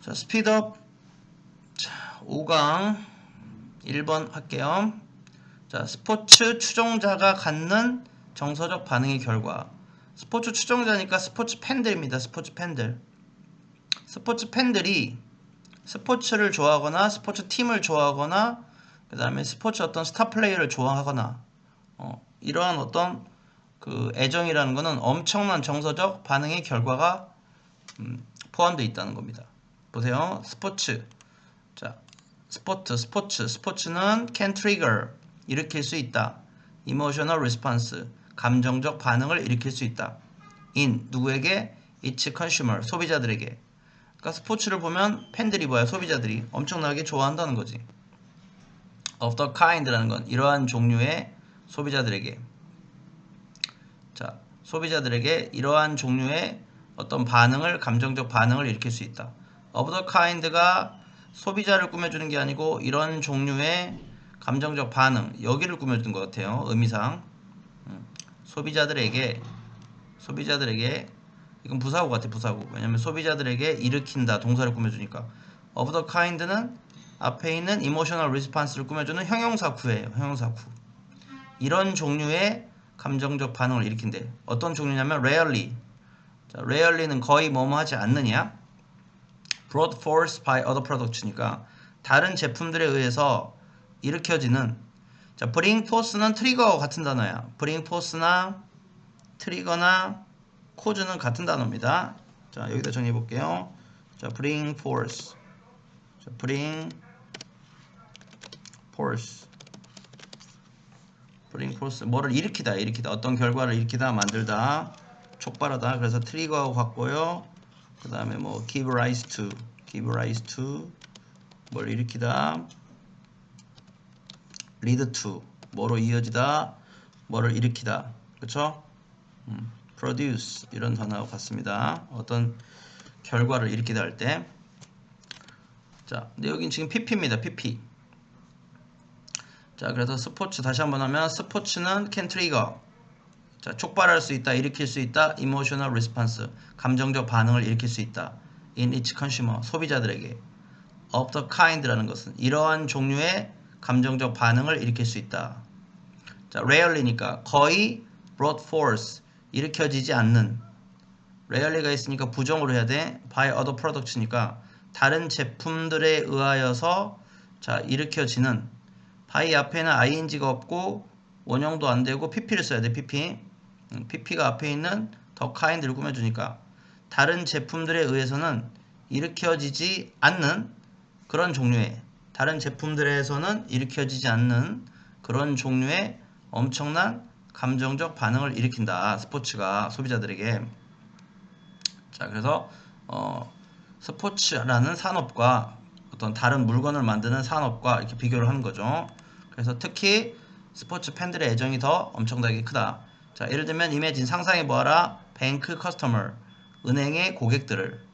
자, 스피드업. 자, 5강 1번 할게요. 자, 스포츠 추종자가 갖는 정서적 반응의 결과. 스포츠 추종자니까 스포츠 팬들입니다. 스포츠 팬들. 스포츠 팬들이 스포츠를 좋아하거나 스포츠 팀을 좋아하거나 그 다음에 스포츠 어떤 스타 플레이를 좋아하거나 이러한 어떤 그 애정이라는 것은 엄청난 정서적 반응의 결과가 포함되어 있다는 겁니다. 보세요. 스포츠. 자, 스포츠는 can trigger 일으킬 수 있다. emotional response 감정적 반응을 일으킬 수 있다. in 누구에게? its consumer 소비자들에게. 그러니까 스포츠를 보면 팬들이 뭐야? 소비자들이 엄청나게 좋아한다는 거지. of the kind라는 건 이러한 종류의 소비자들에게. 자, 소비자들에게 이러한 종류의 어떤 반응을 감정적 반응을 일으킬 수 있다. of the kind가 소비자를 꾸며주는 게 아니고 이런 종류의 감정적 반응 여기를 꾸며주는 것 같아요. 의미상 소비자들에게 이건 부사구 같아. 부사구. 왜냐면 소비자들에게 일으킨다 동사를 꾸며주니까. of the kind는 앞에 있는 emotional response를 꾸며주는 형용사구예요. 형용사구. 이런 종류의 감정적 반응을 일으킨대. 어떤 종류냐면 rarely. 자, rarely는 거의 뭐뭐 하지 않느냐. brought forth by other products니까 다른 제품들에 의해서 일으켜지는. 자, bring forth는 트리거와 같은 단어야. bring forth나 트리거나 cause는 같은 단어입니다. 자, 여기다 정리해 볼게요. 자, bring forth. 자, bring forth. bring forth 뭐를 일으키다. 어떤 결과를 일으키다, 만들다, 촉발하다. 그래서 트리거하고 같고요. 그 다음에 뭐 give rise to 뭘 일으키다, lead to 뭐로 이어지다, 뭐를 일으키다. 그쵸? produce 이런 단어하고 같습니다. 어떤 결과를 일으키다 할 때. 자, 근데 여긴 지금 PP입니다. PP. 자, 그래서 스포츠 다시 한번 하면 스포츠는 can trigger. 자, 촉발할 수 있다, 일으킬 수 있다. emotional response 감정적 반응을 일으킬 수 있다. in each consumer 소비자들에게. of the kind라는 것은 이러한 종류의 감정적 반응을 일으킬 수 있다. 자, rarely니까 거의 brought forth 일으켜지지 않는. rarely가 있으니까 부정으로 해야 돼. by other products니까 다른 제품들에 의하여서 자, 일으켜지는. by 앞에는 ing가 없고 원형도 안 되고 pp를 써야 돼. pp가 앞에 있는 the kind를 꾸며주니까 다른 제품들에 의해서는 일으켜지지 않는 그런 종류의, 다른 제품들에서는 일으켜지지 않는 그런 종류의 엄청난 감정적 반응을 일으킨다. 스포츠가 소비자들에게. 자, 그래서 스포츠라는 산업과 어떤 다른 물건을 만드는 산업과 이렇게 비교를 하는 거죠. 그래서 특히 스포츠 팬들의 애정이 더 엄청나게 크다. 자, 예를 들면 이미진 상상해 보아라. 뱅크 커스터머 은행의 고객들을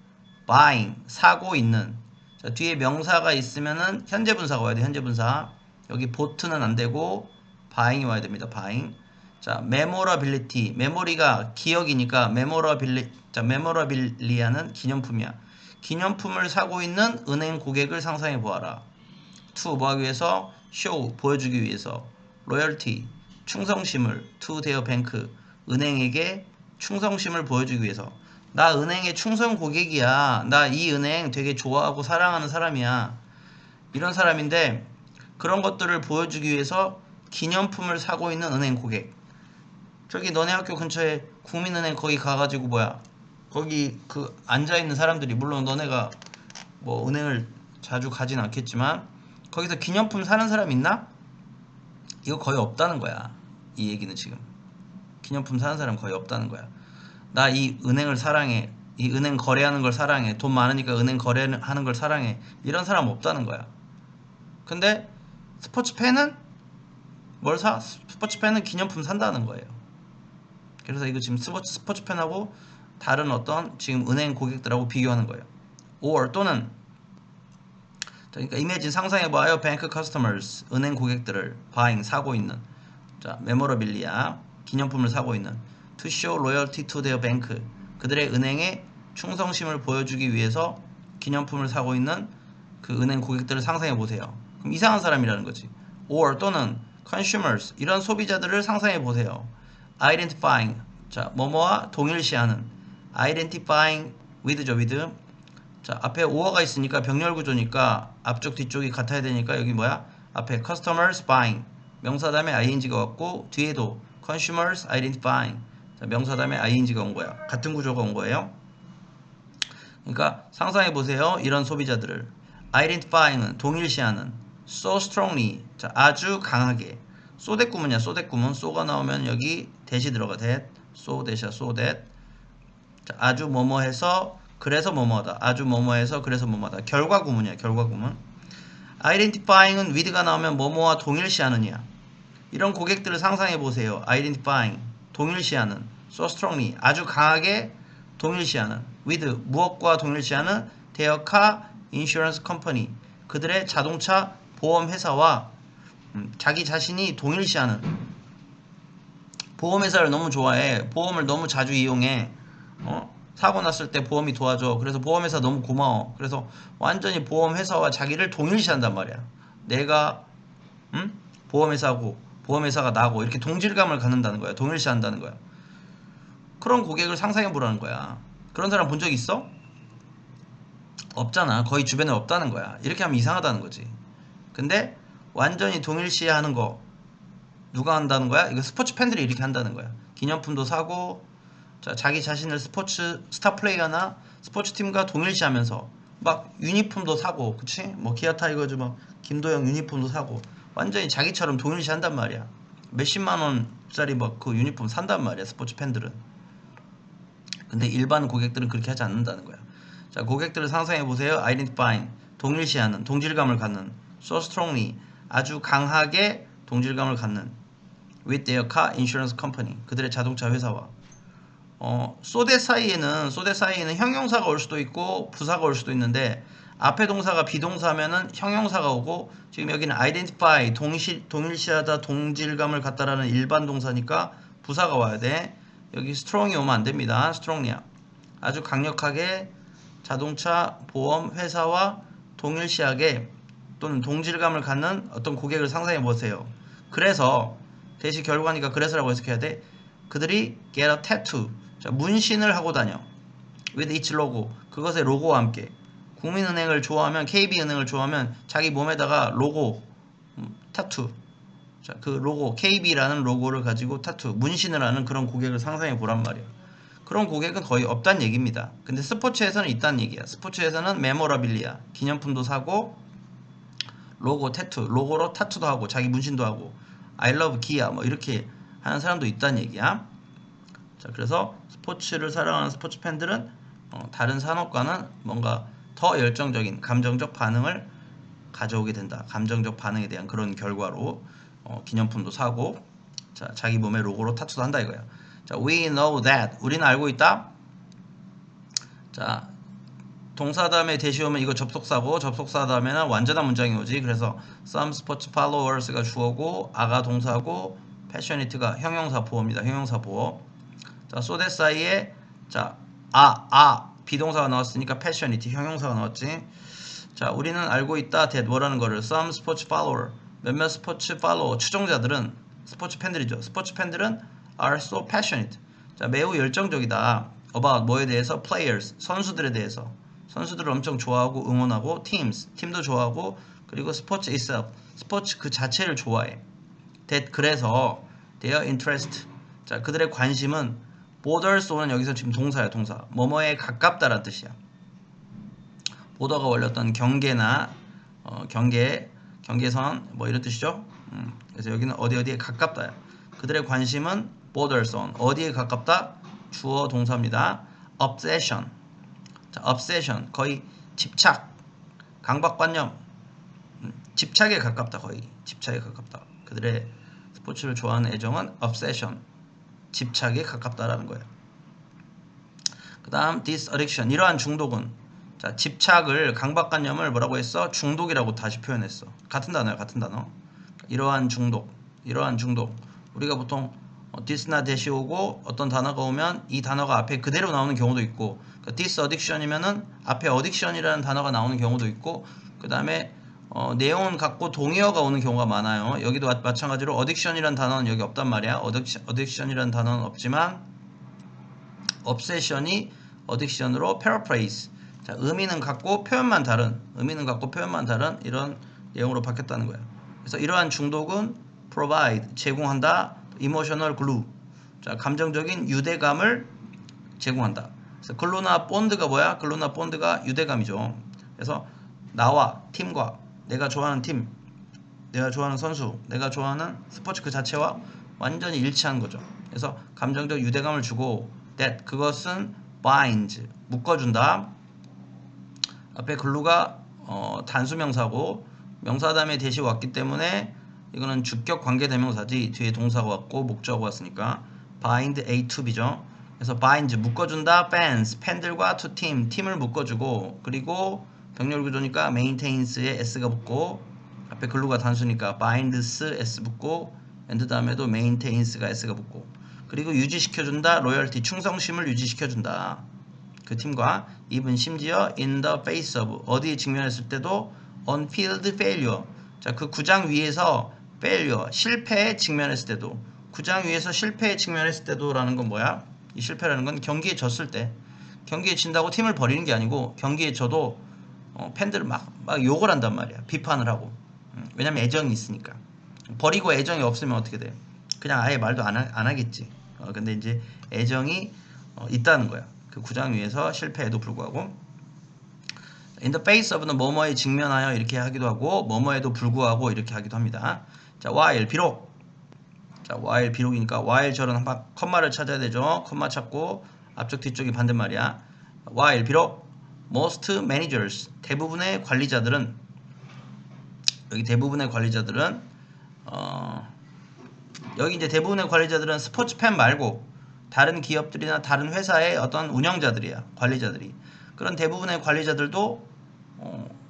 buying 사고 있는. 자, 뒤에 명사가 있으면은 현재 분사가 와야 돼. 현재 분사. 여기 보트는 안 되고 buying이 와야 됩니다. buying. 자, memorability 메모리가 기억이니까 memorabilia는 기념품이야. 기념품을 사고 있는 은행 고객을 상상해 보아라. to 뭐 하기 위해서? show 보여주기 위해서. loyalty 충성심을 to their bank 은행에게 충성심을 보여주기 위해서. 나 은행의 충성 고객이야. 나 이 은행 되게 좋아하고 사랑하는 사람이야. 이런 사람인데 그런 것들을 보여주기 위해서 기념품을 사고 있는 은행 고객. 저기 너네 학교 근처에 국민은행 거기 가가지고 뭐야 거기 그 앉아있는 사람들이 물론 너네가 뭐 은행을 자주 가진 않겠지만 거기서 기념품 사는 사람 있나? 이거 거의 없다는 거야. 이 얘기는 지금 기념품 사는 사람 거의 없다는 거야. 나 이 은행을 사랑해. 이 은행 거래하는 걸 사랑해. 돈 많으니까 은행 거래하는 걸 사랑해. 이런 사람 없다는 거야. 근데 스포츠 팬은 뭘 사? 스포츠 팬은 기념품 산다는 거예요. 그래서 이거 지금 스포츠 팬하고 다른 어떤 지금 은행 고객들하고 비교하는 거예요. or 또는 그러니까 이미진 상상해봐요. bank customers 은행 고객들을 buying 사고 있는. 자, memorabilia 기념품을 사고 있는. to show loyalty to their bank 그들의 은행에 충성심을 보여주기 위해서 기념품을 사고 있는 그 은행 고객들을 상상해 보세요. 그럼 이상한 사람이라는 거지. or 또는 consumers 이런 소비자들을 상상해 보세요. identifying 자 뭐뭐와 동일시하는 identifying with죠 with 자 앞에 or가 있으니까 병렬 구조니까 앞쪽 뒤쪽이 같아야 되니까 여기 뭐야 앞에 customers buying 명사 다음에 ing가 왔고 뒤에도 consumers identifying 자, 명사 다음에 ing가 온 거야. 같은 구조가 온 거예요. 그러니까 상상해 보세요. 이런 소비자들을 identifying은 동일시하는 so strongly 자, 아주 강하게 so that 구문이야. so that 구문 so가 나오면 여기 that이 들어가 that so that이야 so that 자, 아주 뭐뭐해서 그래서 뭐뭐하다 아주 뭐뭐해서 그래서 뭐뭐하다 결과 구문이야. 결과 구문 identifying은 with가 나오면 뭐뭐와 동일시하느냐 이런 고객들을 상상해 보세요. identifying 동일시하는 so strongly 아주 강하게 동일시하는 with 무엇과 동일시하는 their car insurance company 그들의 자동차 보험 회사와 자기 자신이 동일시하는 보험회사를 너무 좋아해. 보험을 너무 자주 이용해. 사고 났을 때 보험이 도와줘. 그래서 보험회사 너무 고마워. 그래서 완전히 보험회사와 자기를 동일시한단 말이야. 내가 보험회사고 보험회사가 나고 이렇게 동질감을 갖는다는 거야. 동일시한다는 거야. 그런 고객을 상상해 보라는 거야. 그런 사람 본 적 있어? 없잖아. 거의 주변에 없다는 거야. 이렇게 하면 이상하다는 거지. 근데 완전히 동일시하는 거 누가 한다는 거야? 이거 스포츠 팬들이 이렇게 한다는 거야. 기념품도 사고 자, 자기 자신을 스포츠 스타 플레이어나 스포츠 팀과 동일시하면서 막 유니폼도 사고 그치? 뭐 기아 타이거즈 막 김도영 유니폼도 사고 완전히 자기처럼 동일시한단 말이야. 몇십만 원짜리 막 그 유니폼 산단 말이야. 스포츠 팬들은. 근데 일반 고객들은 그렇게 하지 않는다는 거야. 자, 고객들을 상상해 보세요. identifying 동일시하는 동질감을 갖는 so strongly 아주 강하게 동질감을 갖는 with their car insurance company 그들의 자동차 회사와 so that 사이에는 형용사가 올 수도 있고 부사가 올 수도 있는데 앞에 동사가 비동사면은 형용사가 오고 지금 여기는 identify 동일시하다 동질감을 갖다라는 일반 동사니까 부사가 와야 돼. 여기 strong이 오면 안 됩니다. strong이야. 아주 강력하게 자동차 보험 회사와 동일시하게 또는 동질감을 갖는 어떤 고객을 상상해 보세요. 그래서 대시 결과니까 그래서라고 해석해야 돼. 그들이 get a tattoo 자, 문신을 하고 다녀 with its logo 그것의 로고와 함께 국민은행을 좋아하면 KB은행을 좋아하면 자기 몸에다가 로고 타투 자, 그 로고 KB라는 로고를 가지고 타투 문신을 하는 그런 고객을 상상해 보란 말이야. 그런 고객은 거의 없단 얘기입니다. 근데 스포츠에서는 있다는 얘기야. 스포츠에서는 메모라빌리아 기념품도 사고 로고 타투 로고로 타투도 하고 자기 문신도 하고 I love 기아 뭐 이렇게 하는 사람도 있다는 얘기야. 자, 그래서 스포츠를 사랑하는 스포츠 팬들은 다른 산업과는 뭔가 더 열정적인 감정적 반응을 가져오게 된다. 감정적 반응에 대한 그런 결과로 기념품도 사고 자, 자기 몸에 로고로 타투도 한다 이거야. 자, we know that 우리는 알고 있다. 자, 동사 다음에 대시 오면 이거 접속사고 접속사 다음에는 완전한 문장이 오지. 그래서 some sports followers가 주어고 아가 동사고 passionate가 형용사 보어입니다. 형용사 보어. 자, so that 사이에 자, 비동사가 나왔으니까 passionate 형용사가 나왔지. 자, 우리는 알고 있다. that 뭐라는 거를 some sports follower 몇몇 스포츠 follow 추종자들은 스포츠 팬들이죠. 스포츠 팬들은 are so passionate. 자, 매우 열정적이다. about 뭐에 대해서 players 선수들에 대해서 선수들을 엄청 좋아하고 응원하고 teams 팀도 좋아하고 그리고 스포츠 itself 스포츠 그 자체를 좋아해. that 그래서 their interest 자, 그들의 관심은 borders on은 여기서 지금 동사야. 동사 뭐뭐에 가깝다라는 뜻이야. 보더가 원래 어떤 경계나 경계선 뭐 이런 뜻이죠. 그래서 여기는 어디에 가깝다. 그들의 관심은 borders on 어디에 가깝다. 주어 동사입니다. obsession 자, obsession 거의 집착 강박관념 집착에 가깝다. 거의 집착에 가깝다. 그들의 스포츠를 좋아하는 애정은 obsession 집착에 가깝다라는 거예요. 그 다음 this addiction 이러한 중독은 자, 집착을 강박관념을 뭐라고 했어? 중독이라고 다시 표현했어. 같은 단어야. 같은 단어. 이러한 중독 우리가 보통 this나 that이 오고 어떤 단어가 오면 이 단어가 앞에 그대로 나오는 경우도 있고, 그러니까 this addiction이면은 앞에 addiction이라는 단어가 나오는 경우도 있고, 그 다음에 내용은 같고 동의어가 오는 경우가 많아요. 여기도 마찬가지로 addiction이라는 단어는 여기 없단 말이야. addiction이라는 단어는 없지만 obsession이 addiction으로 paraphrase. 자, 의미는 같고 표현만 다른, 이런 내용으로 바뀌었다는 거야. 그래서 이러한 중독은 provide, 제공한다. emotional glue. 자, 감정적인 유대감을 제공한다. 그래서 글루나 본드가 뭐야? 글루나 본드가 유대감이죠. 그래서 나와 팀과 내가 좋아하는 팀, 내가 좋아하는 선수, 내가 좋아하는 스포츠 그 자체와 완전히 일치한 거죠. 그래서 감정적 유대감을 주고 that 그것은 binds 묶어준다. 앞에 글루가 단수명사고 명사 다음에 대시 왔기 때문에 이거는 주격 관계 대명사지, 뒤에 동사가 왔고 목적어가 왔으니까 bind A to B죠. 그래서 binds 묶어준다. fans 팬들과 to team 팀을 묶어주고, 그리고 병렬 구조니까 maintains에 s가 붙고 앞에 글루가 단수니까 binds s 붙고 and 다음에도 maintains가 s가 붙고, 그리고 유지시켜준다. loyalty 충성심을 유지시켜준다. 그 팀과 even 심지어 in the face of 어디에 직면했을 때도 on field failure. 자, 그 구장 위에서 failure 실패에 직면했을 때도, 구장 위에서 실패에 직면했을 때도라는 건 뭐야? 이 실패라는 건 경기에 졌을 때, 경기에 진다고 팀을 버리는 게 아니고 경기에 져도 팬들을 막 욕을 한단 말이야. 비판을 하고. 왜냐면 애정이 있으니까. 버리고 애정이 없으면 어떻게 돼? 그냥 아예 말도 안 하겠지. 근데 이제 애정이 있다는 거야. 그 구장 위에서 실패에도 불구하고. In the face of는 뭐뭐에 직면하여 이렇게 하기도 하고 뭐뭐에도 불구하고 이렇게 하기도 합니다. 자, while 비록. 자, while 비록이니까 while 절은 컴마를 찾아야 되죠. 컴마 찾고 앞쪽 뒤쪽이 반대말이야. while 비록 most managers 대부분의 관리자들은, 여기 대부분의 관리자들은 여기 이제 대부분의 관리자들은 스포츠 팬 말고 다른 기업들이나 다른 회사의 어떤 운영자들이야. 관리자들이. 그런 대부분의 관리자들도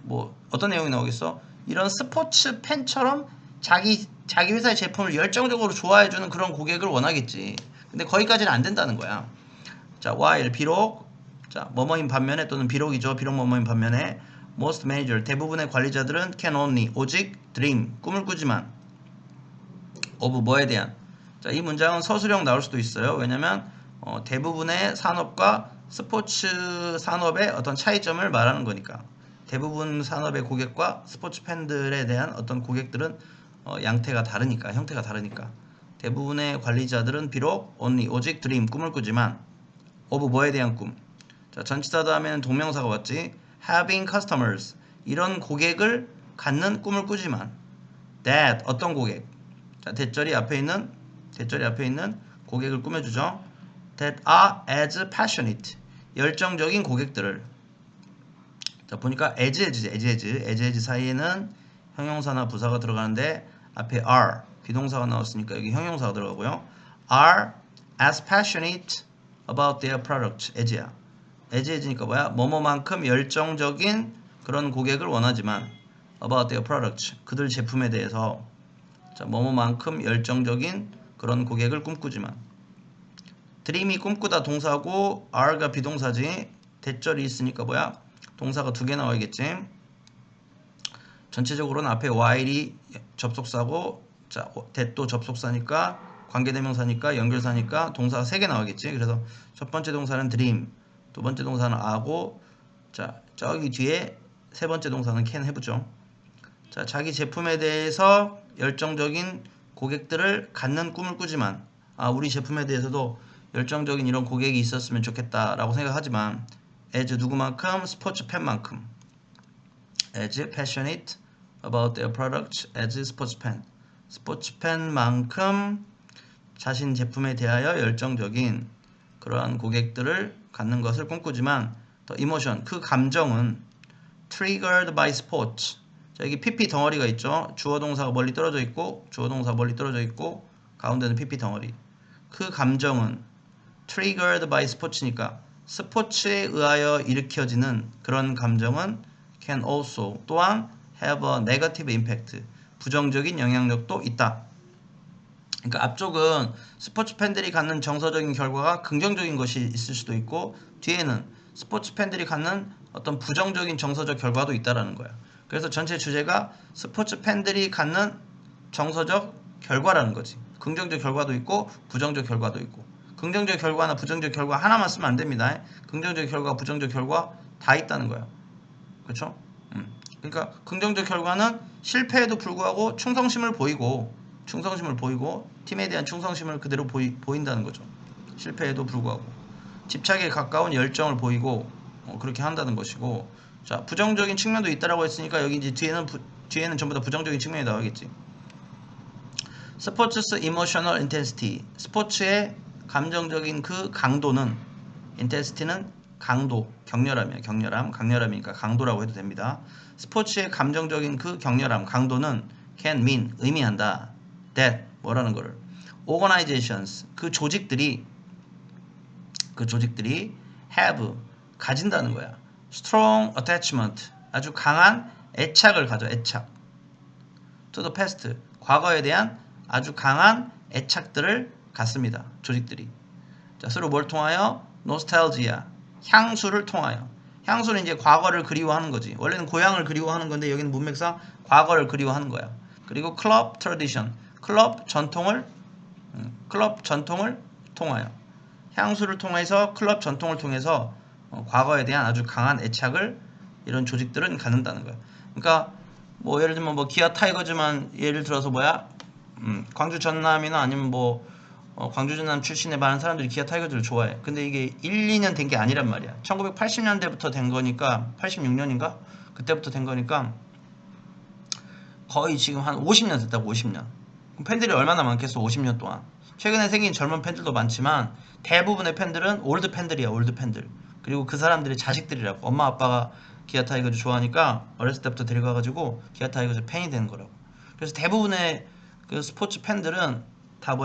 뭐 어떤 내용이 나오겠어? 이런 스포츠 팬처럼 자기 회사의 제품을 열정적으로 좋아해주는 그런 고객을 원하겠지. 근데 거기까지는 안 된다는 거야. 자, while 비록, 자, 뭐뭐인 반면에, 또는 비록이죠. 비록 뭐뭐인 반면에 most manager 대부분의 관리자들은 can only 오직 dream 꿈을 꾸지만 of 뭐에 대한. 자, 이 문장은 서술형 나올 수도 있어요. 왜냐면 대부분의 산업과 스포츠 산업의 어떤 차이점을 말하는 거니까. 대부분 산업의 고객과 스포츠 팬들에 대한 어떤 고객들은 양태가 다르니까, 형태가 다르니까. 대부분의 관리자들은 비록 only 오직 dream 꿈을 꾸지만 of 뭐에 대한 꿈. 자, 전치사 다음에는 동명사가 왔지. having customers 이런 고객을 갖는 꿈을 꾸지만 that 어떤 고객. 자, 대절이 앞에 있는 고객을 꾸며주죠. that are as passionate 열정적인 고객들을. 자, 보니까 as 사이에는 형용사나 부사가 들어가는데 앞에 are 비동사가 나왔으니까 여기 형용사가 들어가고요. are as passionate about their product as야. as니까 뭐야? 뭐뭐만큼 열정적인 그런 고객을 원하지만 about their product 그들 제품에 대해서. 자, 뭐뭐만큼 열정적인 그런 고객을 꿈꾸지만. dream이 꿈꾸다 동사고 are가 비동사지. 대절이 있으니까 뭐야? 동사가 두 개 나와야겠지. 전체적으로는 앞에 while이 접속사고, 자, that도 접속사니까 관계대명사니까 연결사니까 동사가 세 개 나와야겠지. 그래서 첫 번째 동사는 dream, 두 번째 동사는 are고, 자, 저기 뒤에 세 번째 동사는 can 해보죠. 자, 자기 제품에 대해서 열정적인 고객들을 갖는 꿈을 꾸지만, 우리 제품에 대해서도 열정적인 이런 고객이 있었으면 좋겠다라고 생각하지만 as 누구만큼? 스포츠 팬만큼. as passionate about their product as 스포츠 팬. 스포츠 팬만큼 자신 제품에 대하여 열정적인 그러한 고객들을 갖는 것을 꿈꾸지만 더 이모션 그 감정은 triggered by sport. 자, 여기 PP 덩어리가 있죠. 주어 동사가 멀리 떨어져 있고 가운데는 PP 덩어리. 그 감정은 triggered by sports니까 스포츠에 의하여 일으켜지는 그런 감정은 can also 또한 have a negative impact 부정적인 영향력도 있다. 그러니까 앞쪽은 스포츠 팬들이 갖는 정서적인 결과가 긍정적인 것이 있을 수도 있고 뒤에는 스포츠 팬들이 갖는 어떤 부정적인 정서적 결과도 있다라는 거야. 그래서 전체 주제가 스포츠 팬들이 갖는 정서적 결과라는 거지. 긍정적 결과도 있고 부정적 결과도 있고. 긍정적 결과나 부정적 결과 하나만 쓰면 안 됩니다. 긍정적 결과, 부정적 결과 다 있다는 거야. 그렇죠? 그러니까 긍정적 결과는 실패에도 불구하고 충성심을 보이고 팀에 대한 충성심을 그대로 보인다는 거죠. 실패에도 불구하고 집착에 가까운 열정을 보이고 그렇게 한다는 것이고. 자, 부정적인 측면도 있다라고 했으니까 여기 이제 뒤에는 전부 다 부정적인 측면이 나오겠지. 스포츠스 이모셔널 인텐시티, 스포츠의 감정적인 그 강도는, 인텐시티는 강도, 강렬함이니까 강도라고 해도 됩니다. 스포츠의 감정적인 그 격렬함, 강도는 can mean, 의미한다. that, 뭐라는 거를. organizations, 그 조직들이 have, 가진다는 거야. strong attachment, 아주 강한 애착을 가져, 애착. to the past, 과거에 대한 아주 강한 애착들을 갖습니다. 조직들이. 자, 서로 뭘 통하여? nostalgia, 향수를 통하여. 향수는 이제 과거를 그리워하는 거지. 원래는 고향을 그리워하는 건데 여기는 문맥상 과거를 그리워하는 거야. 그리고 club tradition, 클럽 전통을 통하여. 향수를 통해서, 클럽 전통을 통해서 과거에 대한 아주 강한 애착을 이런 조직들은 갖는다는 거야. 그러니까 뭐 예를 들면 뭐 기아 타이거즈만 예를 들어서 광주 전남이나 아니면 광주 전남 출신의 많은 사람들이 기아 타이거즈를 좋아해. 근데 이게 1, 2년 된 게 아니란 말이야. 1980년대부터 된 거니까, 86년인가? 그때부터 된 거니까 거의 지금 한 50년 됐다고. 50년. 팬들이 얼마나 많겠어, 50년 동안. 최근에 생긴 젊은 팬들도 많지만 대부분의 팬들은 올드 팬들이야, 올드 팬들. 그리고 그 사람들의 자식들이라고. 엄마 아빠가 기아 타이거즈 좋아하니까 어렸을 때부터 데려가가지고 기아 타이거즈 팬이 되는 거라고. 그래서 대부분의 그 스포츠 팬들은 다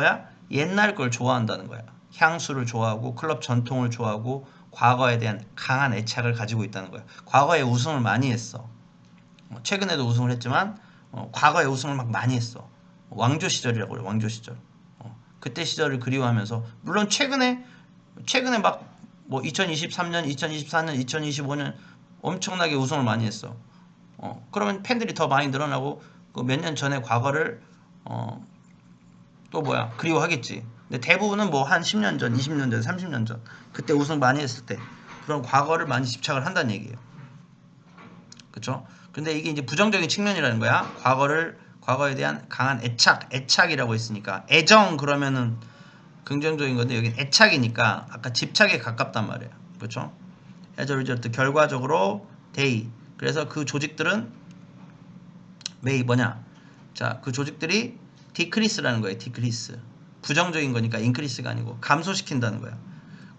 옛날 걸 좋아한다는 거야. 향수를 좋아하고 클럽 전통을 좋아하고 과거에 대한 강한 애착을 가지고 있다는 거야. 과거에 우승을 많이 했어. 최근에도 우승을 했지만 과거에 우승을 막 많이 했어. 왕조 시절이라고 그래. 왕조 시절. 그때 시절을 그리워하면서, 물론 최근에 막 2023년, 2024년, 2025년 엄청나게 우승을 많이 했어. 그러면 팬들이 더 많이 늘어나고 그 몇 년 전에 과거를 또 그리워하겠지. 근데 대부분은 한 10년 전, 20년 전, 30년 전 그때 우승 많이 했을 때 그런 과거를 많이 집착을 한다는 얘기예요. 그쵸? 근데 이게 이제 부정적인 측면이라는 거야. 과거에 대한 강한 애착이라고 했으니까. 애정 그러면은 긍정적인 건데 여기 애착이니까 아까 집착에 가깝단 말이야. 그렇죠? as a result, 결과적으로 they. 그래서 그 조직들은 자, 그 조직들이 decrease라는 거예요. decrease. 부정적인 거니까 increase가 아니고 감소시킨다는 거야.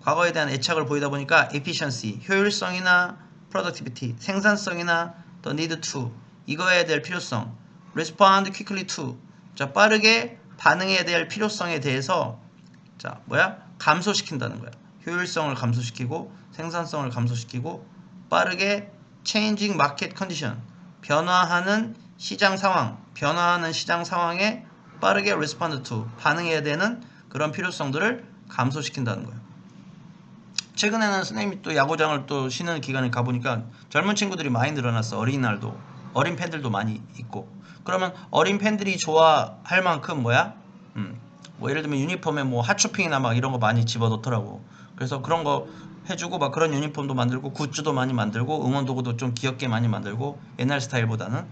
과거에 대한 애착을 보이다 보니까 efficiency, 효율성이나 productivity, 생산성이나 the need to, 이거에 대할 필요성, respond quickly to, 자, 빠르게 반응해야 될 필요성에 대해서 감소시킨다는 거야. 효율성을 감소시키고 생산성을 감소시키고 빠르게 changing market condition, 변화하는 시장 상황에 빠르게 respond to, 반응해야 되는 그런 필요성들을 감소시킨다는 거야. 최근에는 선생님이 또 야구장을 또 쉬는 기간에 가보니까 젊은 친구들이 많이 늘어났어. 어린이날도 어린 팬들도 많이 있고. 그러면 어린 팬들이 좋아할 만큼 예를 들면 유니폼에 핫쇼핑이나 막 이런 거 많이 집어넣더라고. 그래서 그런 거 해주고 막 그런 유니폼도 만들고 굿즈도 많이 만들고 응원 도구도 좀 귀엽게 많이 만들고 옛날 스타일보다는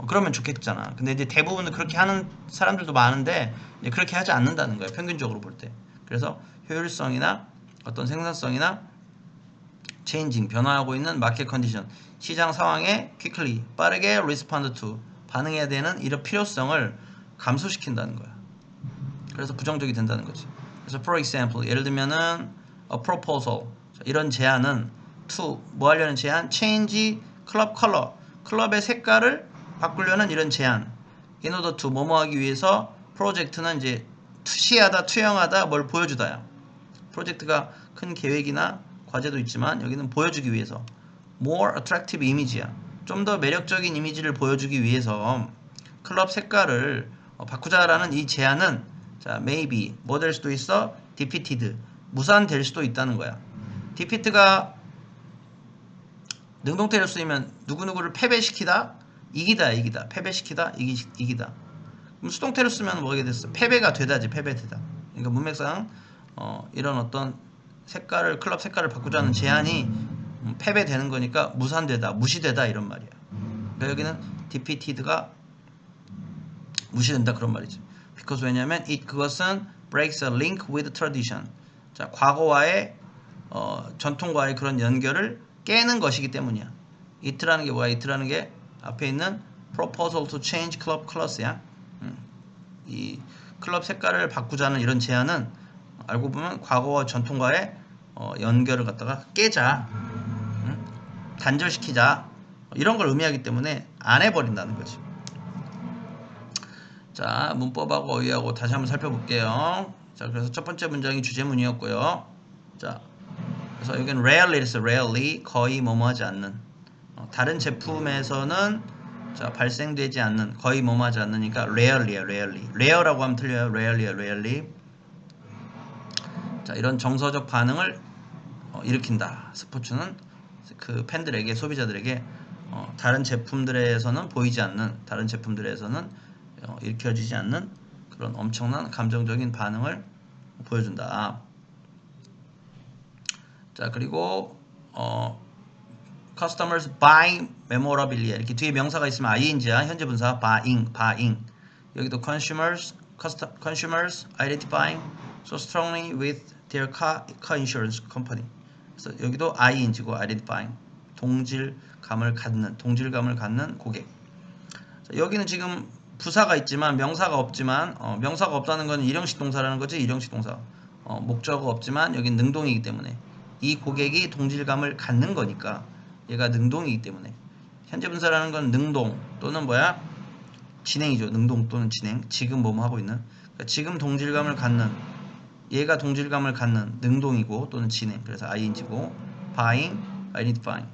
그러면 좋겠잖아. 근데 이제 대부분은 그렇게 하는 사람들도 많은데 이제 그렇게 하지 않는다는 거야, 평균적으로 볼 때. 그래서 효율성이나 어떤 생산성이나 changing, 변화하고 있는 마켓 컨디션, 시장 상황에 quickly, 빠르게 respond to, 반응해야 되는 이런 필요성을 감소시킨다는 거야. 그래서 부정적이 된다는 거지. 그래서 for example, 예를 들면은 a proposal, 이런 제안은 to, 뭐 하려는 제안? change club color, 클럽의 색깔을 바꾸려는 이런 제안. in order to, 뭐뭐 하기 위해서. 프로젝트는 이제 투시하다, 투영하다, 뭘 보여주다야. 프로젝트가 큰 계획이나 과제도 있지만 여기는 보여주기 위해서. more attractive image야. 좀 더 매력적인 이미지를 보여주기 위해서 클럽 색깔을 바꾸자라는 이 제안은 자, maybe 뭐 될 수도 있어? defeated 무산될 수도 있다는 거야. defeat가 능동태로 쓰이면 누구누구를 패배시키다, 이기다, 패배시키다, 이기다. 그럼 수동태로 쓰면 뭐게 됐어? 패배가 되다지, 패배되다. 그러니까 문맥상 이런 어떤 색깔을 클럽 색깔을 바꾸자는 제안이 패배되는 거니까 무산되다, 무시되다 이런 말이야. 그러니까 여기는 defeated가 무시된다 그런 말이지. because 왜냐면 그것은 breaks a link with tradition. 자, 과거와의 전통과의 그런 연결을 깨는 것이기 때문이야. it라는 게 뭐야? it라는 게 앞에 있는 proposal to change club colors야. 이 클럽 색깔을 바꾸자는 이런 제안은 알고 보면 과거와 전통과의 연결을 갖다가 깨자, 단절시키자 이런 걸 의미하기 때문에 안 해버린다는 거지. 자, 문법하고 어휘하고 다시 한번 살펴볼게요. 자, 그래서 첫 번째 문장이 주제문이었고요. 자, 그래서 여기는 rarely 있어. rarely 거의 뭐뭐 하지 않는. 다른 제품에서는 자, 발생되지 않는, 거의 뭐뭐 하지 않으니까 rarely야, rarely. rare라고 하면 틀려요. rarely야, rarely. 자, 이런 정서적 반응을 일으킨다. 스포츠는 그 팬들에게, 소비자들에게 다른 제품들에서는 보이지 않는, 다른 제품들에서는 일으켜지지 않는 그런 엄청난 감정적인 반응을 보여준다. 자, 그리고 customers buy memorabilia 이렇게 뒤에 명사가 있으면 ing야, 현재 분사 buying. 여기도 consumers identifying so strongly with their car insurance company. 그래서 여기도 ing고 identifying 동질감을 갖는 고객. 자, 여기는 지금 부사가 있지만 명사가 없지만 명사가 없다는 건 일형식 동사라는 거지. 일형식 동사. 목적어가 없지만 여긴 능동이기 때문에 이 고객이 동질감을 갖는 거니까 얘가 능동이기 때문에 현재 분사라는 건 능동 또는 뭐야? 진행이죠. 능동 또는 진행. 지금 뭐뭐 하고 있는. 그러니까 지금 동질감을 갖는 얘가 동질감을 갖는 능동이고 또는 진행. 그래서 ing고 buying, identifying.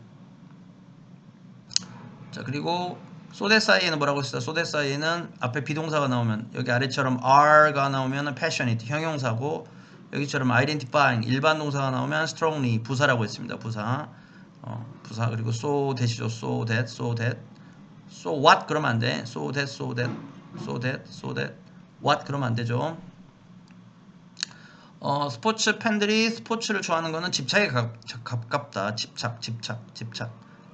자, 그리고 so that 사이에는 뭐라고 했어? so that 사이에는 앞에 비동사가 나오면 여기 아래처럼 are가 나오면 passionate 형용사고 여기처럼 identifying 일반 동사가 나오면 strongly 부사라고 했습니다. 부사. 부사 그리고 so that이죠. so what 그러면 안 돼. so that what 그러면 안 되죠. 스포츠 팬들이 스포츠를 좋아하는 거는 집착에 가깝다. 집착.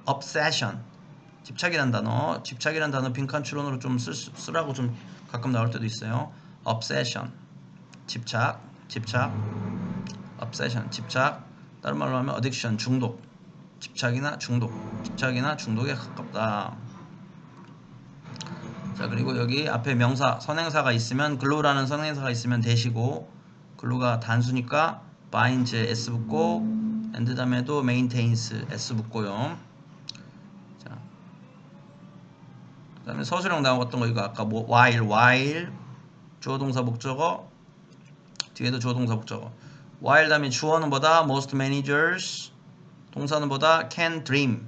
obsession. 집착이란 단어 빈칸 추론으로 좀 쓰라고 좀 가끔 나올 때도 있어요. obsession. 집착. obsession. 집착. 다른 말로 하면 addiction. 중독. 집착이나 중독에 가깝다. 자, 그리고 여기 앞에 명사, 선행사가 있으면 glow라는 선행사가 있으면 대시고 glow가 단수니까 binds s 붙고 and 다음에도 maintains s 붙고요. 자, 그다음에 서술형 나왔던 거 이거 아까 뭐 while 주어 동사 목적어 뒤에도 주어 동사 목적어 while 다음에 주어는 뭐다? most managers 동사는 뭐다? can dream.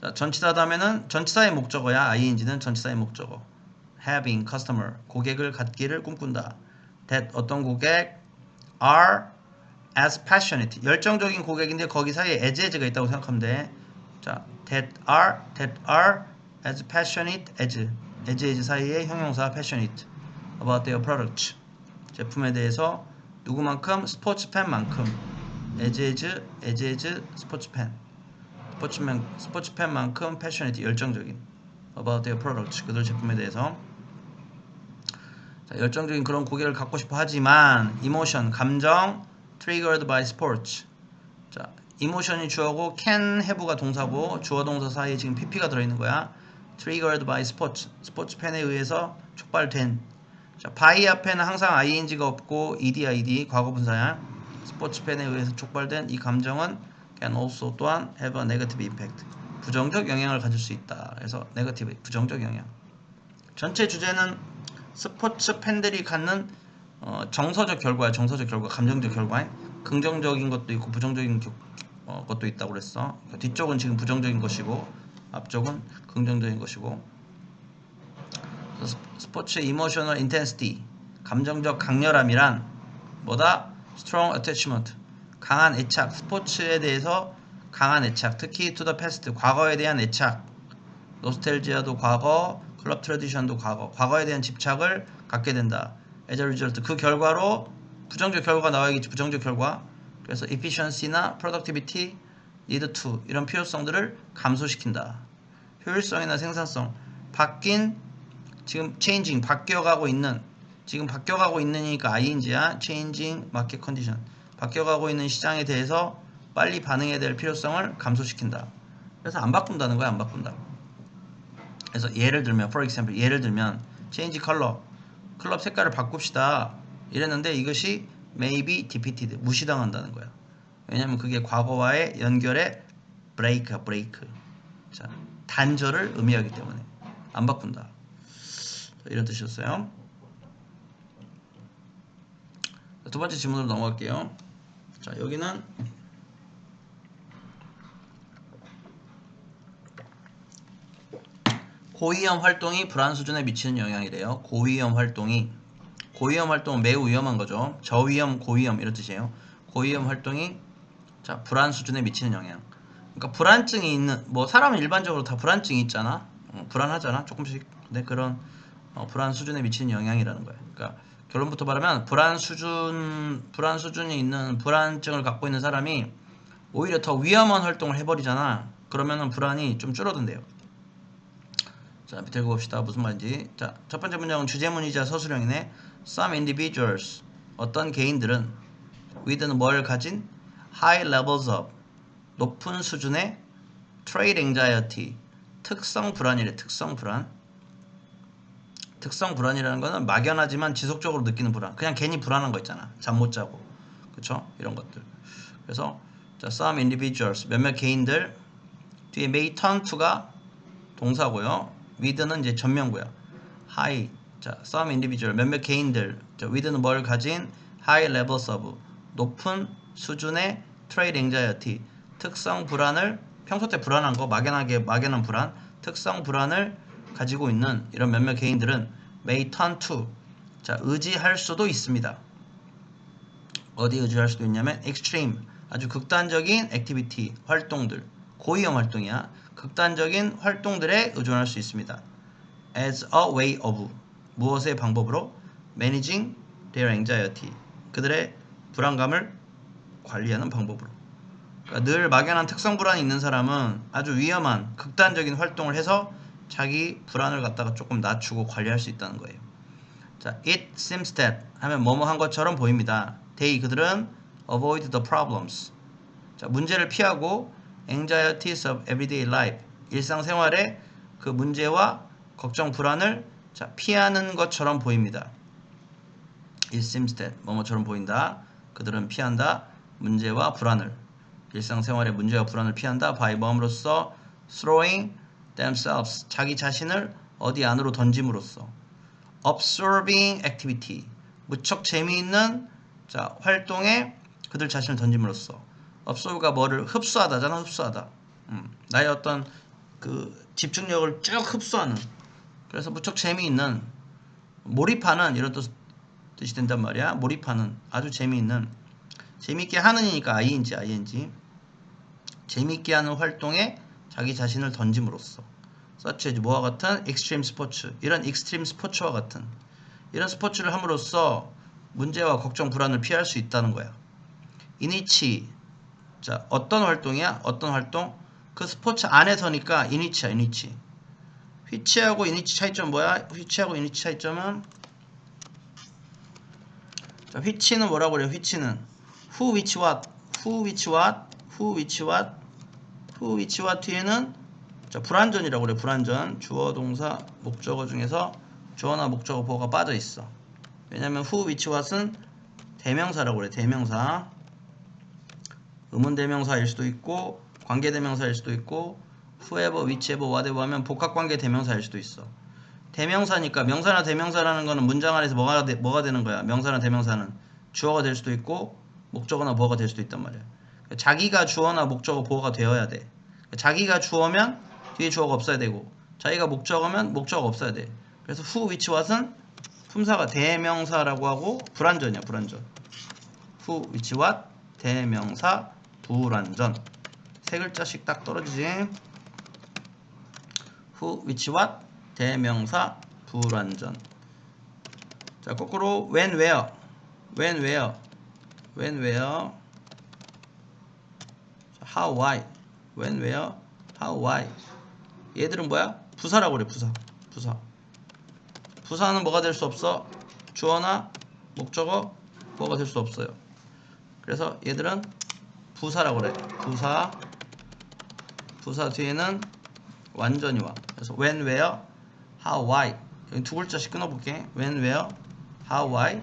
자, 전치사 다음에는 전치사의 목적어야. ing는 전치사의 목적어. having customer 고객을 갖기를 꿈꾼다. that 어떤 고객 are as passionate 열정적인 고객인데 거기 사이에 as가 있다고 생각하면 돼. 자, that are as passionate as 사이에 형용사 passionate about their product 제품에 대해서 누구만큼? 스포츠팬만큼 as 스포츠팬 스포츠팬만큼 passionate 열정적인 about their product 그들 제품에 대해서. 자, 열정적인 그런 고객을 갖고 싶어 하지만 emotion 감정 triggered by sports. 자, emotion이 주어고 can have가 동사고 주어 동사 사이에 지금 pp가 들어있는 거야. triggered by sports 스포츠 팬에 의해서 촉발된. 자, by 앞에는 항상 ing가 없고 ed 과거 분사야. 스포츠 팬에 의해서 촉발된 이 감정은 can also 또한 have a negative impact 부정적 영향을 가질 수 있다. 그래서 negative 부정적 영향. 전체 주제는 스포츠 팬들이 갖는 정서적 결과야. 정서적 결과, 감정적 결과. 긍정적인 것도 있고 부정적인 것도 있다고 그랬어. 그러니까 뒤쪽은 지금 부정적인 것이고 앞쪽은 긍정적인 것이고. 스포츠 이모셔널 인텐시티 감정적 강렬함이란 뭐다? strong attachment. 강한 애착. 스포츠에 대해서 강한 애착. 특히 to the past. 과거에 대한 애착. 노스텔지아도 과거, 클럽 트래디션도 과거. 과거에 대한 집착을 갖게 된다. as a result. 그 결과로 부정적 결과가 나와야겠지. 부정적 결과. 그래서 efficiency나 productivity, need to 이런 필요성들을 감소시킨다. 효율성이나 생산성. 바뀐 지금 changing 바뀌어가고 있는 지금 바뀌어가고 있느니까 ing야. changing market condition. 바뀌어가고 있는 시장에 대해서 빨리 반응해야 될 필요성을 감소시킨다. 그래서 안 바꾼다는 거야. 안 바꾼다. 그래서 예를 들면 for example 예를 들면 change color 클럽 색깔을 바꿉시다 이랬는데 이것이 may be defeated 무시당한다는 거야. 왜냐면 그게 과거와의 연결의 break 자 단절을 의미하기 때문에 안 바꾼다. 이런 뜻이었어요. 두 번째 질문으로 넘어갈게요. 자 여기는 고위험 활동이 불안 수준에 미치는 영향이래요. 고위험 활동은 매우 위험한 거죠. 저위험, 고위험 이런 뜻이에요. 고위험 활동이 자 불안 수준에 미치는 영향. 그러니까 불안증이 있는 뭐 사람은 일반적으로 다 불안증이 있잖아. 불안하잖아. 조금씩. 근데 그런 불안 수준에 미치는 영향이라는 거예요. 그러니까 결론부터 말하면 불안 수준이 있는 불안증을 갖고 있는 사람이 오히려 더 위험한 활동을 해버리잖아. 그러면은 불안이 좀 줄어든대요. 자, 밑에 읽어봅시다. 무슨 말인지. 자, 첫 번째 문장은 주제문이자 서술형이네. Some individuals, 어떤 개인들은 with는 뭘 가진? high levels of, 높은 수준의 trait anxiety, 특성 불안이래. 특성 불안이라는 거는 막연하지만 지속적으로 느끼는 불안. 그냥 괜히 불안한 거 있잖아. 잠 못 자고. 그쵸? 이런 것들. 그래서 자, some individuals, 몇몇 개인들 뒤에 may turn to가 동사고요. with는 이제 전명구야. high, 자, some individual, 몇몇 개인들. 자, with는 뭘 가진? high levels of, 높은 수준의 trait anxiety, 특성 불안을, 평소 때 불안한 거, 막연한 불안, 특성 불안을 가지고 있는 이런 몇몇 개인들은 may turn to, 자, 의지할 수도 있습니다. 어디 의지할 수도 있냐면 extreme, 아주 극단적인 activity, 활동들, 고위험 활동이야. 극단적인 활동들에 의존할 수 있습니다. as a way of, 무엇의 방법으로? managing their anxiety, 그들의 불안감을 관리하는 방법으로. 그러니까 늘 막연한 특성 불안이 있는 사람은 아주 위험한 극단적인 활동을 해서 자기 불안을 갖다가 조금 낮추고 관리할 수 있다는 거예요. 자, it seems that 하면 뭐뭐 한 것처럼 보입니다. they, 그들은 avoid the problems, 자, 문제를 피하고 anxieties of everyday life, 일상생활의 그 문제와 걱정, 불안을 자, 피하는 것처럼 보입니다. It seems that 뭐뭐처럼 보인다. 그들은 피한다. 문제와 불안을, 일상생활의 문제와 불안을 피한다. by 뭐함으로써 throwing themselves, 자기 자신을 어디 안으로 던짐으로써 absorbing activity, 무척 재미있는 자, 활동에 그들 자신을 던짐으로써. absorb가 뭐를 흡수하다잖아. 흡수하다. 나의 어떤 그 집중력을 쭉 흡수하는, 그래서 무척 재미있는, 몰입하는 이런 뜻이 된단 말이야. 몰입하는, 아주 재미있는, 재미있게 하는이니까 ing 재미있게 하는 활동에 자기 자신을 던짐으로써. such as 뭐와 같은? extreme 스포츠, 이런 익스트림 스포츠와 같은 이런 스포츠를 함으로써 문제와 걱정, 불안을 피할 수 있다는 거야. 이니치, 자, 어떤 활동이야? 어떤 활동? 그 스포츠 안에서니까 이니치야. 이니치. 휘치하고 이니치 차이점 뭐야? 휘치하고 이니치 차이점은, 자, 휘치는 뭐라고 그래요? 휘치는 who, which, what, who, which, what, who, which, what, who, which, what 뒤에는 자, 불완전이라고 그래. 불완전. 주어, 동사, 목적어 중에서 주어나 목적어, 보어가 빠져 있어. 왜냐면 who, which, what은 대명사라고 그래. 대명사. 의문대명사일 수도 있고 관계대명사일 수도 있고 whoever, whichever, whatever 하면 복합관계 대명사일 수도 있어. 대명사니까 명사나 대명사라는 거는 문장 안에서 뭐가 되는 거야? 명사나 대명사는 주어가 될 수도 있고 목적어나 보어가 될 수도 있단 말이야. 그러니까 자기가 주어나 목적어, 보어가 되어야 돼. 그러니까 자기가 주어면 뒤에 주어가 없어야 되고 자기가 목적어면 목적어가 없어야 돼. 그래서 who, which, what은 품사가 대명사라고 하고 불완전이야. 불완전. who, which, what 대명사 불완전. 세 글자씩 딱 떨어지지. who, which, what 대명사 불완전. 자, 거꾸로 when, where how, why when, where, how, why 얘들은 뭐야? 부사라고 그래. 부사는 뭐가 될 수 없어? 주어나 목적어 뭐가 될 수 없어요. 그래서 얘들은 부사라고 그래. 부사 뒤에는 완전히 와. 그래서 when, where, how, why 여기 두 글자씩 끊어볼게. when, where, how, why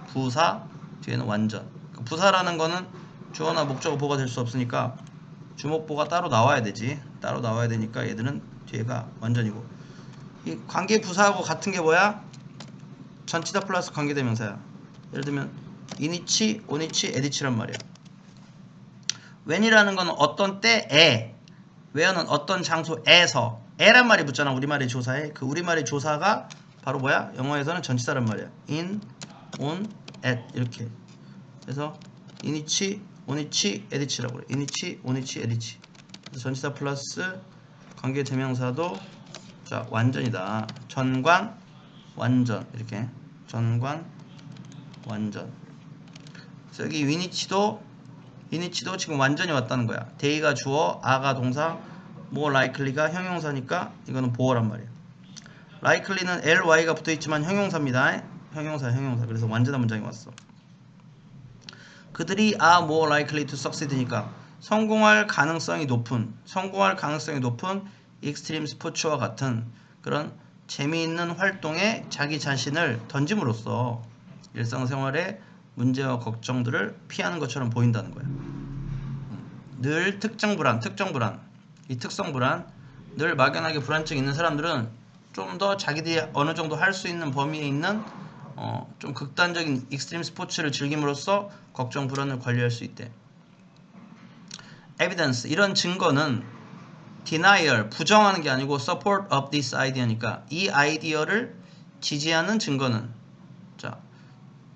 부사 뒤에는 완전. 부사라는 거는 주어나 목적어 보가 될 수 없으니까 주목보가 따로 나와야 되지. 따로 나와야 되니까 얘들은 뒤에가 완전이고. 이 관계 부사하고 같은 게 뭐야? 전치사 플러스 관계대명사야. 예를 들면 이니치, 오니치, 에디치란 말이야. when이라는 거는 어떤 때에, where는 어떤 장소에서. 에란 말이 붙잖아. 우리말의 조사에. 그 우리말의 조사가 바로 뭐야? 영어에서는 전치사란 말이야. in, on, at 이렇게. 그래서 이니치, 오니치, 에디치라고 그래. 이니치, 오니치, 에디치. 전치사 플러스 관계대명사도 자 완전이다. 전관, 완전 이렇게. 전관, 완전. 그래서 여기 이니치도 지금 완전히 왔다는 거야. 데이가 주어, 아가 동사, more likely가 형용사니까 이거는 보어란 말이야. likely는 ly가 붙어있지만 형용사입니다. 형용사. 그래서 완전한 문장이 왔어. 그들이 are more likely to succeed니까 성공할 가능성이 높은 익스트림 스포츠와 같은 그런 재미있는 활동에 자기 자신을 던짐으로써 일상생활의 문제와 걱정들을 피하는 것처럼 보인다는 거야. 늘 특정 불안, 이 특성 불안, 늘 막연하게 불안증이 있는 사람들은 좀 더 자기들이 어느 정도 할 수 있는 범위에 있는 좀 극단적인 익스트림 스포츠를 즐김으로써 걱정 불안을 관리할 수 있대. evidence, 이런 증거는 denial, 부정하는 게 아니고 support of this idea니까 이 아이디어를 지지하는 증거는, 자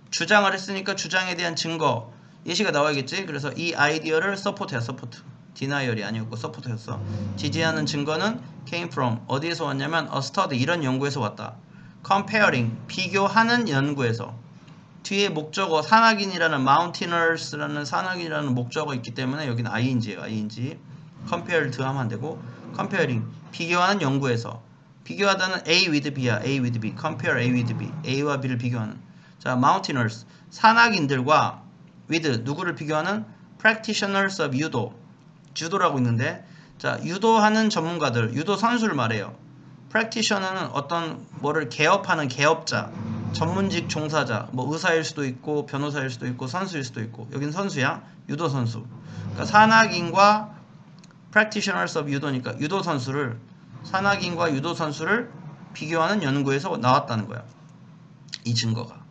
주장을 했으니까 주장에 대한 증거 예시가 나와야겠지. 그래서 이 아이디어를 support야. denial이 아니었고 support였어. 지지하는 증거는 came from, 어디에서 왔냐면 a study, 이런 연구에서 왔다. comparing, 비교하는 연구에서. 뒤에 목적어 산악인이라는 mountaineers라는 산악인이라는 목적어 있기 때문에 여기는 ing예요. ing. compared 하면 안 되고 comparing, 비교하는 연구에서. 비교하다는 A with B야. A with B. compare A with B. A와 B를 비교하는. 자, mountaineers, 산악인들과 with 누구를 비교하는? practitioners of 주도라고 있는데, 자 유도하는 전문가들, 유도 선수를 말해요. practitioner는 어떤 뭐를 개업하는 개업자, 전문직 종사자, 뭐 의사일 수도 있고 변호사일 수도 있고 선수일 수도 있고, 여긴 선수야. 유도 선수. 그러니까 산악인과 practitioners of 유도니까 유도 선수를, 산악인과 유도 선수를 비교하는 연구에서 나왔다는 거야. 이 증거가.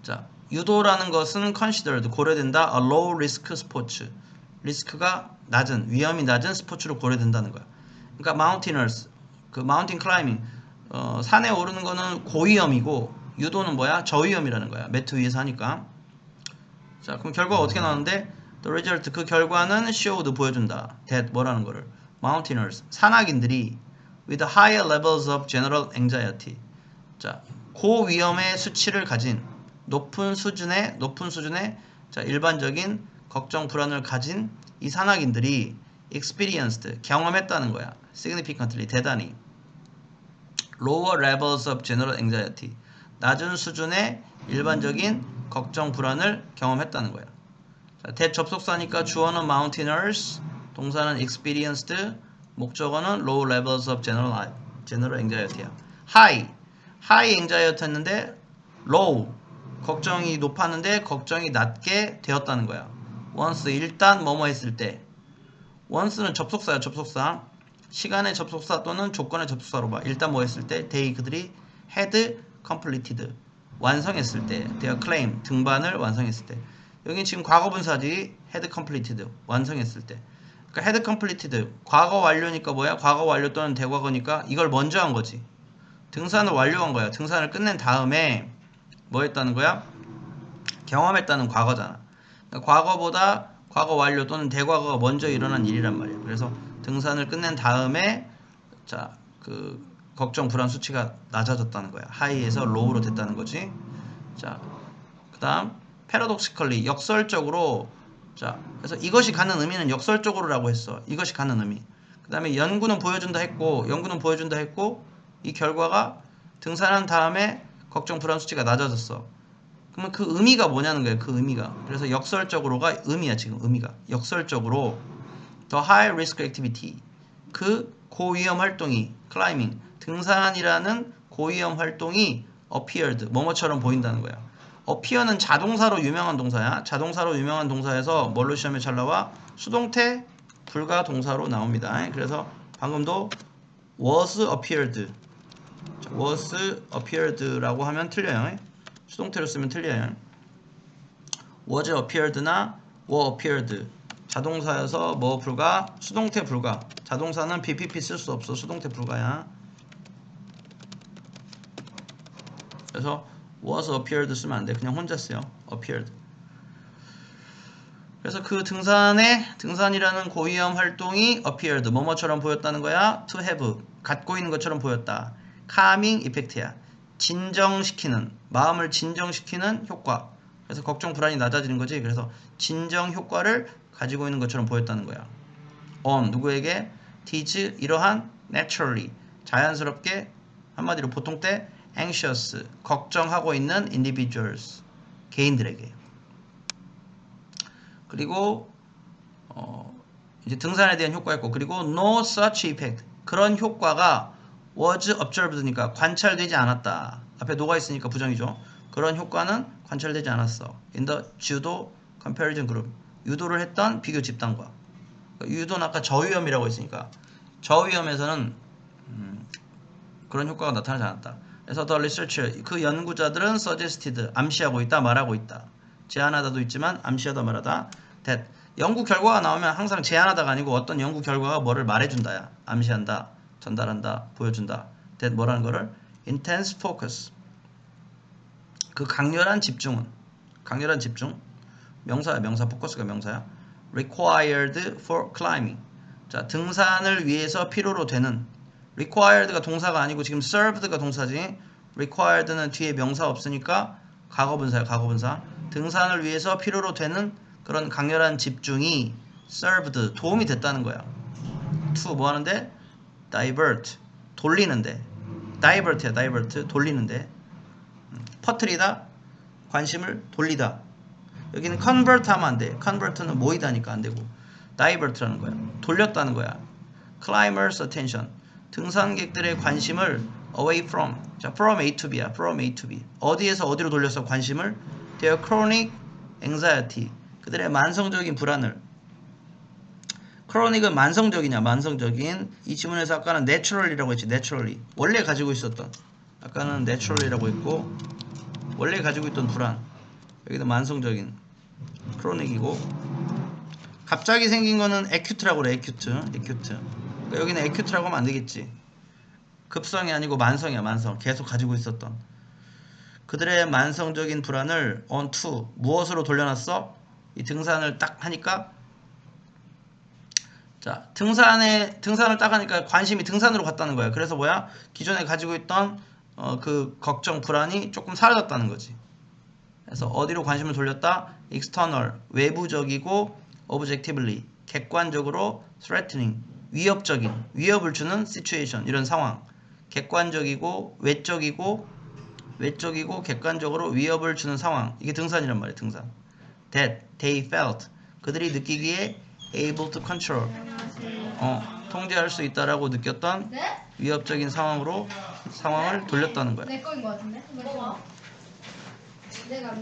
자, 유도라는 것은 considered, 고려된다. a low risk sport, 리스크가 낮은, 위험이 낮은 스포츠로 고려된다는 거야. 그러니까 mountaineers, 그 mountain climbing, 산에 오르는 거는 고위험이고 유도는 뭐야? 저위험이라는 거야. 매트 위에서 하니까. 자, 그럼 결과가 어떻게 나오는데? The result, 그 결과는 showed, 보여준다. that, 뭐라는 거를. mountaineers, 산악인들이 with higher levels of general anxiety, 자 고위험의 수치를 가진, 높은 수준의 자 일반적인 걱정 불안을 가진 이 산악인들이 experienced, 경험했다는 거야. significantly, 대단히. lower levels of general anxiety, 낮은 수준의 일반적인 걱정 불안을 경험했다는 거야. 자, 대접속사니까 주어는 mountaineers, 동사는 experienced, 목적어는 low levels of general anxiety야. high anxiety 했는데 low, 걱정이 높았는데 걱정이 낮게 되었다는 거야. once, 일단 뭐뭐 했을 때. once는 접속사야. 접속사. 시간의 접속사 또는 조건의 접속사로 봐. 일단 뭐 했을 때, they, 그들이 had completed, 완성했을 때, their claim, 등반을 완성했을 때. 여기 지금 과거분사지. had completed, 완성했을 때. 그러니까 had completed, 과거 완료니까 뭐야? 과거 완료 또는 대과거니까 이걸 먼저 한 거지. 등산을 완료한 거야. 등산을 끝낸 다음에 뭐 했다는 거야? 경험했다는 과거잖아. 그러니까 과거보다 과거 완료 또는 대과거가 먼저 일어난 일이란 말이야. 그래서 등산을 끝낸 다음에 자, 그 걱정 불안 수치가 낮아졌다는 거야. 하이에서 로우로 됐다는 거지. 자, 그다음 paradoxically 역설적으로 자, 그래서 이것이 갖는 의미는 역설적으로라고 했어. 이것이 갖는 의미. 그다음에 연구는 보여준다 했고 이 결과가 등산한 다음에 걱정 불안 수치가 낮아졌어. 그러면 그 의미가 뭐냐는 거예요. 그 의미가. 그래서 역설적으로가 의미야. 지금 의미가. 역설적으로 the high risk activity 그 고위험 활동이 climbing 등산이라는 고위험 활동이 appeared 뭐뭐처럼 보인다는 거야. appear는 자동사로 유명한 동사야. 자동사로 유명한 동사에서 뭘로 시험에 잘 나와? 수동태 불가 동사로 나옵니다. 그래서 방금도 was appeared was appeared라고 하면 틀려요. 수동태로 쓰면 틀려요. was appeared나 were appeared 자동사여서 뭐 불가 수동태 불가 자동사는 BPP 쓸 수 없어 수동태 불가야. 그래서 was appeared 쓰면 안 돼. 그냥 혼자 써요. appeared. 그래서 그 등산이라는 고위험 활동이 appeared 뭐뭐처럼 보였다는 거야. to have 갖고 있는 것처럼 보였다. calming effect야. 진정시키는 마음을 진정시키는 효과. 그래서 걱정 불안이 낮아지는 거지. 그래서 진정 효과를 가지고 있는 것처럼 보였다는 거야. on 누구에게? these 이러한 naturally 자연스럽게 한마디로 보통 때 anxious 걱정하고 있는 individuals 개인들에게. 그리고 이제 등산에 대한 효과였고 그리고 no such effect 그런 효과가 was observed니까 관찰되지 않았다. 앞에 no가 있으니까 부정이죠. 그런 효과는 관찰되지 않았어. in the judo comparison group 유도를 했던 비교 집단과 유도는 아까 저위험이라고 했으니까 저위험에서는 그런 효과가 나타나지 않았다. 그래서 the researcher 그 연구자들은 suggested 암시하고 있다 말하고 있다. 제안하다도 있지만 암시하다 말하다. that 연구 결과가 나오면 항상 제안하다가 아니고 어떤 연구 결과가 뭐를 말해준다야. 암시한다, 전달한다, 보여준다. that 뭐라는 거를 intense focus 그 강렬한 집중은 강렬한 집중 명사야 명사 포커스가 명사야. required for climbing 자 등산을 위해서 필요로 되는 required가 동사가 아니고 지금 served가 동사지. required는 뒤에 명사 없으니까 과거분사야 과거분사. 등산을 위해서 필요로 되는 그런 강렬한 집중이 served 도움이 됐다는 거야. to 뭐 하는데? divert 돌리는데 divert야 divert 돌리는데 퍼뜨리다 관심을 돌리다. 여기는 convert 하면 안 돼. convert는 모이다니까 안 되고 divert라는 거야. 돌렸다는 거야. climbers attention 등산객들의 관심을 away from 자 from A to B야. from A to B 어디에서 어디로 돌려서 관심을 their chronic anxiety 그들의 만성적인 불안을 chronic은 만성적이냐 만성적인 이 지문에서 아까는 naturally라고 했지 naturally 원래 가지고 있었던 아까는 naturally라고 했고 원래 가지고 있던 불안 여기도 만성적인 chronic이고 갑자기 생긴 거는 acute라고 그래 acute 그러니까 여기는 acute라고 하면 안 되겠지. 급성이 아니고 만성이야 만성 계속 가지고 있었던 그들의 만성적인 불안을 on to 무엇으로 돌려놨어? 이 등산을 딱 하니까 자 등산을 딱 하니까 관심이 등산으로 갔다는 거야. 그래서 뭐야? 기존에 가지고 있던 그 걱정 불안이 조금 사라졌다는 거지. 그래서 어디로 관심을 돌렸다? external 외부적이고 objectively 객관적으로 threatening 위협적인 위협을 주는 situation 이런 상황 객관적이고 외적이고 객관적으로 위협을 주는 상황 이게 등산이란 말이야 등산. that they felt 그들이 느끼기에 able to control 통제할 수 있다라고 느꼈던 네? 위협적인 상황을 돌렸다는 거야. 내 거인 것 같은데? 내가